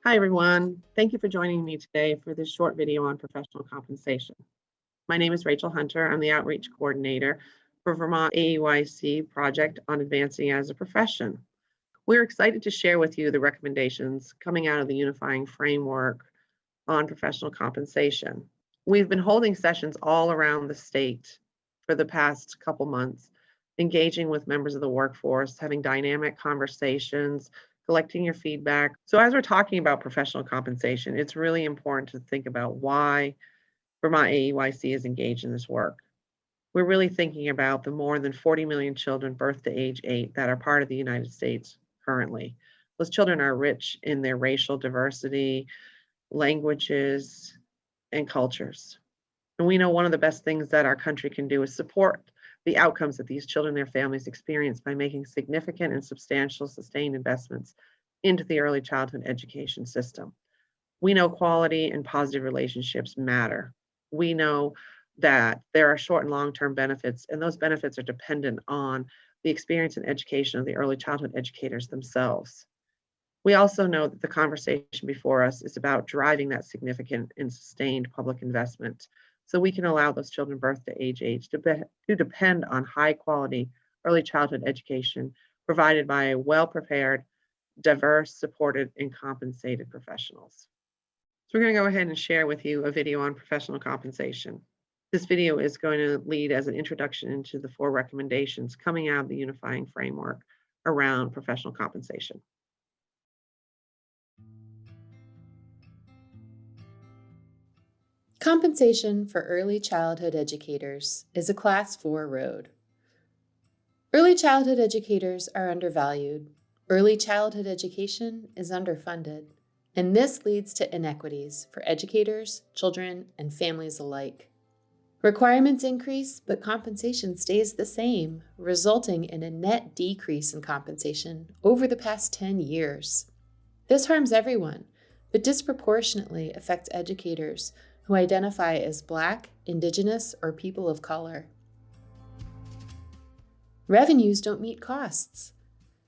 Hi, everyone. Thank you for joining me today for this short video on professional compensation. My name is Rachel Hunter. I'm the Outreach Coordinator for Vermont AEYC project on advancing as a profession. We're excited to share with you the recommendations coming out of the unifying framework on professional compensation. We've been holding sessions all around the state for the past couple months, engaging with members of the workforce, having dynamic conversations, collecting your feedback. So as we're talking about professional compensation, it's really important to think about why Vermont AEYC is engaged in this work. We're really thinking about the more than 40 million children birth to age 8 that are part of the United States currently. Those children are rich in their racial diversity, languages, and cultures. And we know one of the best things that our country can do is support the outcomes that these children and their families experience by making significant and substantial sustained investments into the early childhood education system. We know quality and positive relationships matter. We know that there are short and long-term benefits, and those benefits are dependent on the experience and education of the early childhood educators themselves. We also know that the conversation before us is about driving that significant and sustained public investment so we can allow those children birth to age 8 to depend on high quality early childhood education provided by well-prepared, diverse, supported, and compensated professionals. So we're going to go ahead and share with you a video on professional compensation. This video is going to lead as an introduction into the 4 recommendations coming out of the unifying framework around professional compensation. Compensation for early childhood educators is a Class 4 road. Early childhood educators are undervalued. Early childhood education is underfunded, and this leads to inequities for educators, children, and families alike. Requirements increase, but compensation stays the same, resulting in a net decrease in compensation over the past 10 years. This harms everyone, but disproportionately affects educators who identify as Black, Indigenous, or people of color. Revenues don't meet costs.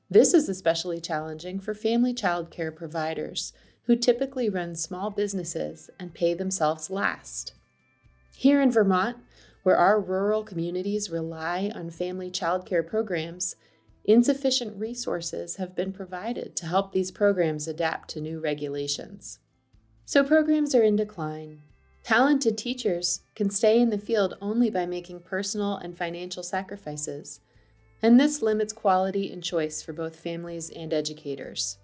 This is especially challenging for family child care providers who typically run small businesses and pay themselves last. Here in Vermont, where our rural communities rely on family child care programs, insufficient resources have been provided to help these programs adapt to new regulations. So programs are in decline. Talented teachers can stay in the field only by making personal and financial sacrifices, and this limits quality and choice for both families and educators.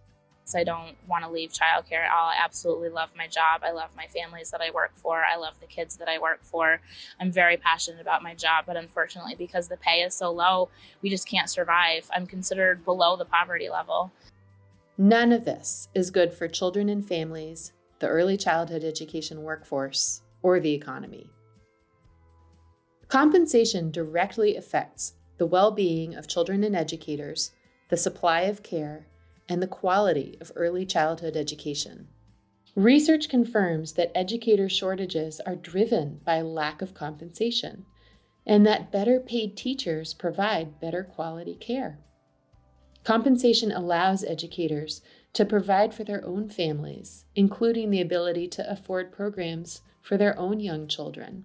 I don't want to leave childcare at all. I absolutely love my job. I love my families that I work for. I love the kids that I work for. I'm very passionate about my job, but unfortunately, because the pay is so low, we just can't survive. I'm considered below the poverty level. None of this is good for children and families, the early childhood education workforce, or the economy. Compensation directly affects the well-being of children and educators, the supply of care, and the quality of early childhood education. Research confirms that educator shortages are driven by lack of compensation, and that better paid teachers provide better quality care. Compensation allows educators to provide for their own families, including the ability to afford programs for their own young children.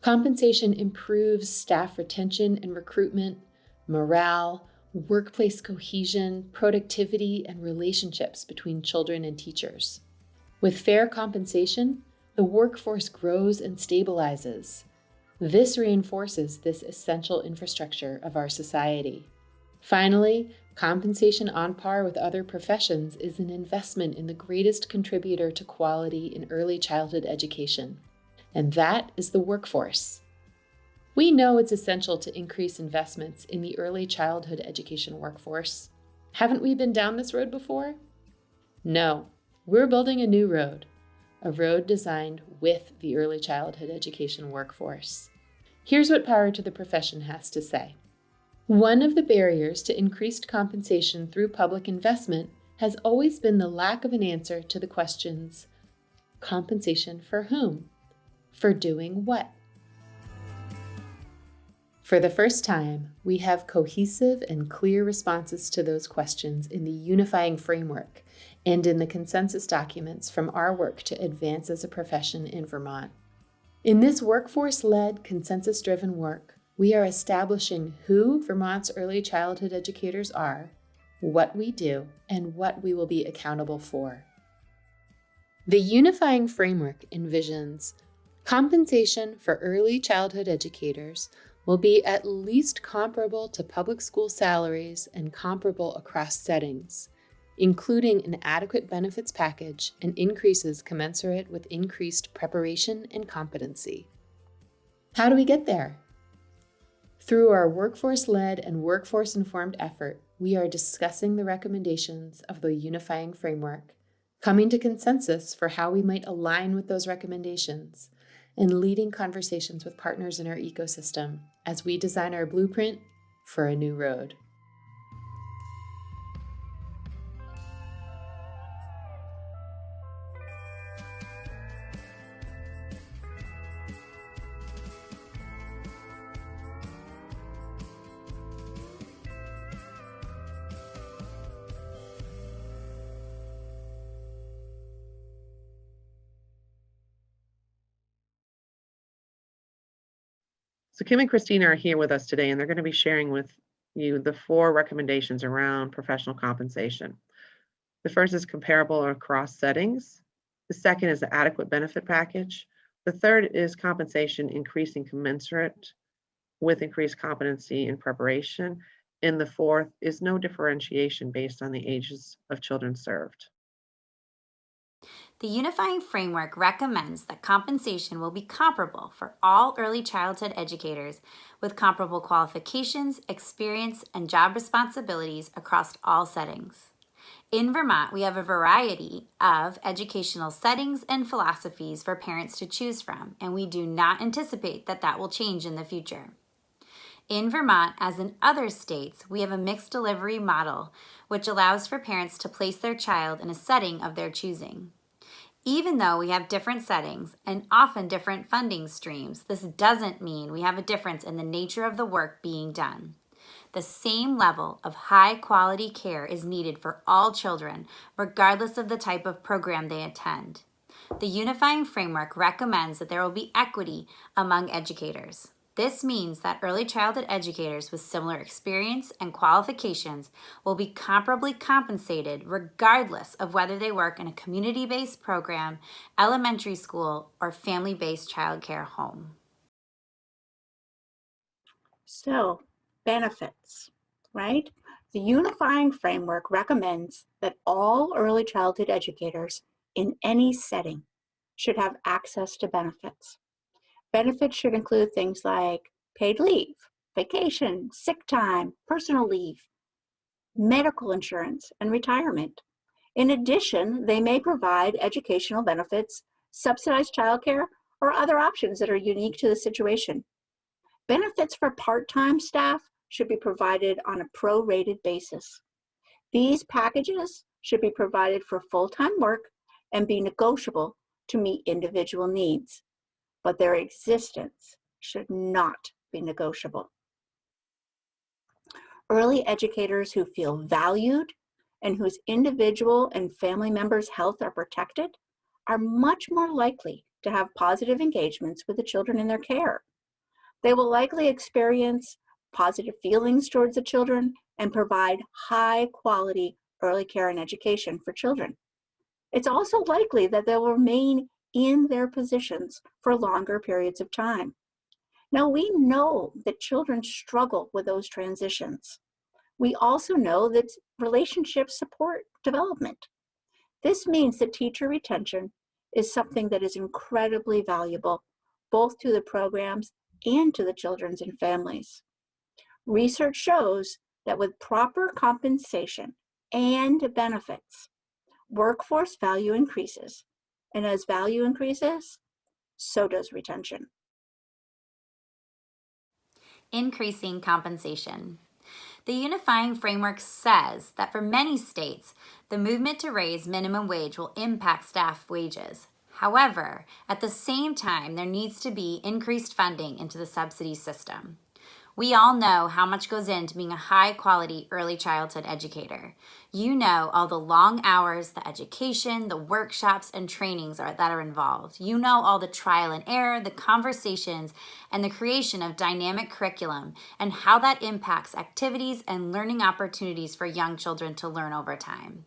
Compensation improves staff retention and recruitment, morale, workplace cohesion, productivity, and relationships between children and teachers. With fair compensation, the workforce grows and stabilizes. This reinforces this essential infrastructure of our society. Finally, compensation on par with other professions is an investment in the greatest contributor to quality in early childhood education, and that is the workforce. We know it's essential to increase investments in the early childhood education workforce. Haven't we been down this road before? No, we're building a new road, a road designed with the early childhood education workforce. Here's what Power to the Profession has to say. One of the barriers to increased compensation through public investment has always been the lack of an answer to the questions: compensation for whom? For doing what? For the first time, we have cohesive and clear responses to those questions in the unifying framework, and in the consensus documents from our work to advance as a profession in Vermont. In this workforce-led, consensus-driven work, we are establishing who Vermont's early childhood educators are, what we do, and what we will be accountable for. The unifying framework envisions compensation for early childhood educators will be at least comparable to public school salaries and comparable across settings, including an adequate benefits package and increases commensurate with increased preparation and competency. How do we get there? Through our workforce-led and workforce-informed effort, we are discussing the recommendations of the unifying framework, coming to consensus for how we might align with those recommendations, and leading conversations with partners in our ecosystem as we design our blueprint for a new road. So Kim and Christina are here with us today, and they're going to be sharing with you the 4 recommendations around professional compensation. The first is comparable across settings. The second is the adequate benefit package. The third is compensation increasing commensurate with increased competency and preparation. And the fourth is no differentiation based on the ages of children served. The unifying framework recommends that compensation will be comparable for all early childhood educators with comparable qualifications, experience, and job responsibilities across all settings. In Vermont, we have a variety of educational settings and philosophies for parents to choose from, and we do not anticipate that that will change in the future. In Vermont, as in other states, we have a mixed delivery model, which allows for parents to place their child in a setting of their choosing. Even though we have different settings and often different funding streams, this doesn't mean we have a difference in the nature of the work being done. The same level of high-quality care is needed for all children, regardless of the type of program they attend. The unifying framework recommends that there will be equity among educators. This means that early childhood educators with similar experience and qualifications will be comparably compensated regardless of whether they work in a community-based program, elementary school, or family-based childcare home. So, benefits, right? The unifying framework recommends that all early childhood educators in any setting should have access to benefits. Benefits should include things like paid leave, vacation, sick time, personal leave, medical insurance, and retirement. In addition, they may provide educational benefits, subsidized childcare, or other options that are unique to the situation. Benefits for part-time staff should be provided on a prorated basis. These packages should be provided for full-time work and be negotiable to meet individual needs, but their existence should not be negotiable. Early educators who feel valued and whose individual and family members' health are protected are much more likely to have positive engagements with the children in their care. They will likely experience positive feelings towards the children and provide high quality early care and education for children. It's also likely that they'll remain in their positions for longer periods of time. Now, we know that children struggle with those transitions. We also know that relationships support development. This means that teacher retention is something that is incredibly valuable, both to the programs and to the children and families. Research shows that with proper compensation and benefits, workforce value increases. And as value increases, so does retention. Increasing compensation. The unifying framework says that for many states, the movement to raise minimum wage will impact staff wages. However, at the same time, there needs to be increased funding into the subsidy system. We all know how much goes into being a high-quality early childhood educator. You know all the long hours, the education, the workshops, and trainings that are involved. You know all the trial and error, the conversations, and the creation of dynamic curriculum, and how that impacts activities and learning opportunities for young children to learn over time.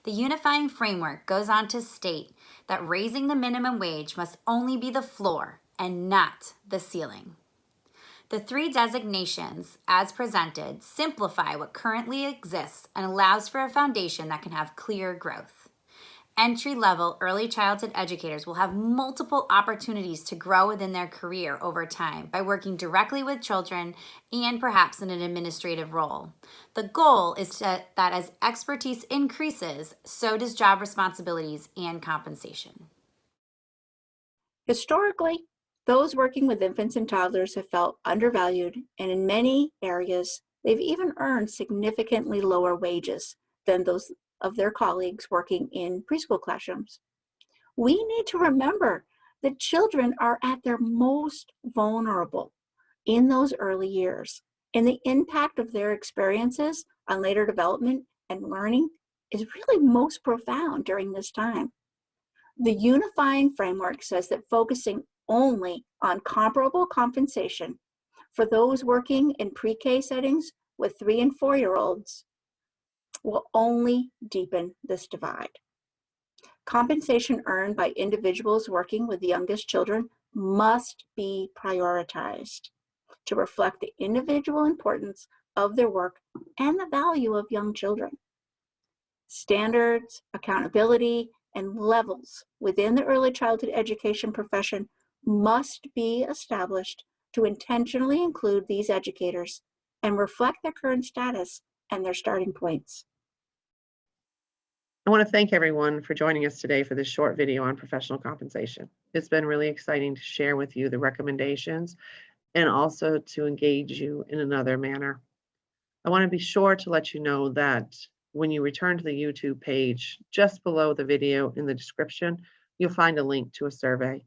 The unifying framework goes on to state that raising the minimum wage must only be the floor and not the ceiling. The 3 designations, as presented, simplify what currently exists and allows for a foundation that can have clear growth. Entry-level early childhood educators will have multiple opportunities to grow within their career over time by working directly with children and perhaps in an administrative role. The goal is that as expertise increases, so does job responsibilities and compensation. Historically, those working with infants and toddlers have felt undervalued, and in many areas, they've even earned significantly lower wages than those of their colleagues working in preschool classrooms. We need to remember that children are at their most vulnerable in those early years, and the impact of their experiences on later development and learning is really most profound during this time. The unifying framework says that focusing only on comparable compensation for those working in pre-K settings with 3 and 4-year-olds will only deepen this divide. Compensation earned by individuals working with the youngest children must be prioritized to reflect the individual importance of their work and the value of young children. Standards, accountability, and levels within the early childhood education profession must be established to intentionally include these educators and reflect their current status and their starting points. I want to thank everyone for joining us today for this short video on professional compensation. It's been really exciting to share with you the recommendations and also to engage you in another manner. I want to be sure to let you know that when you return to the YouTube page, just below the video in the description, you'll find a link to a survey.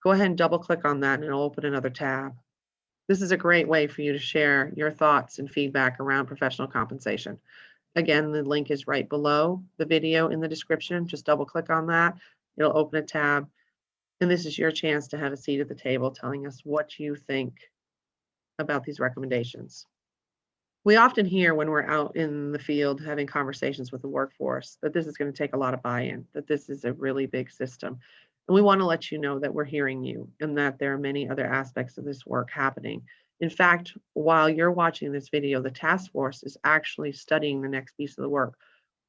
Go ahead and double click on that and it'll open another tab. This is a great way for you to share your thoughts and feedback around professional compensation. Again, the link is right below the video in the description. Just double click on that. It'll open a tab. And this is your chance to have a seat at the table telling us what you think about these recommendations. We often hear when we're out in the field having conversations with the workforce that this is going to take a lot of buy-in, that this is a really big system. And we want to let you know that we're hearing you and that there are many other aspects of this work happening. In fact, while you're watching this video, the task force is actually studying the next piece of the work.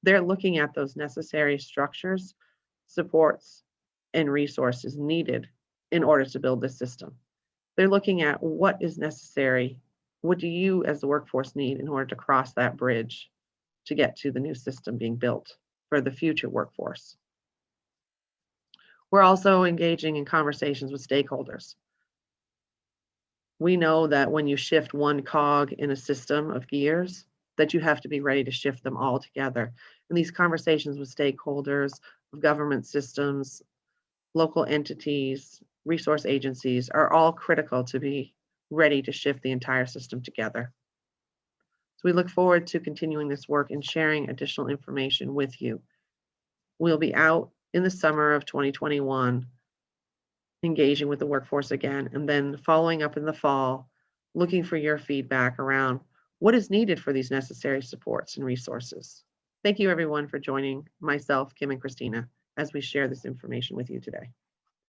They're looking at those necessary structures, supports, and resources needed in order to build this system. They're looking at what is necessary. What do you as the workforce need in order to cross that bridge to get to the new system being built for the future workforce? We're also engaging in conversations with stakeholders. We know that when you shift one cog in a system of gears, that you have to be ready to shift them all together. And these conversations with stakeholders of government systems, local entities, resource agencies are all critical to be ready to shift the entire system together. So we look forward to continuing this work and sharing additional information with you. We'll be out in the summer of 2021, engaging with the workforce again, and then following up in the fall, looking for your feedback around what is needed for these necessary supports and resources. Thank you everyone for joining myself, Kim, and Christina as we share this information with you today.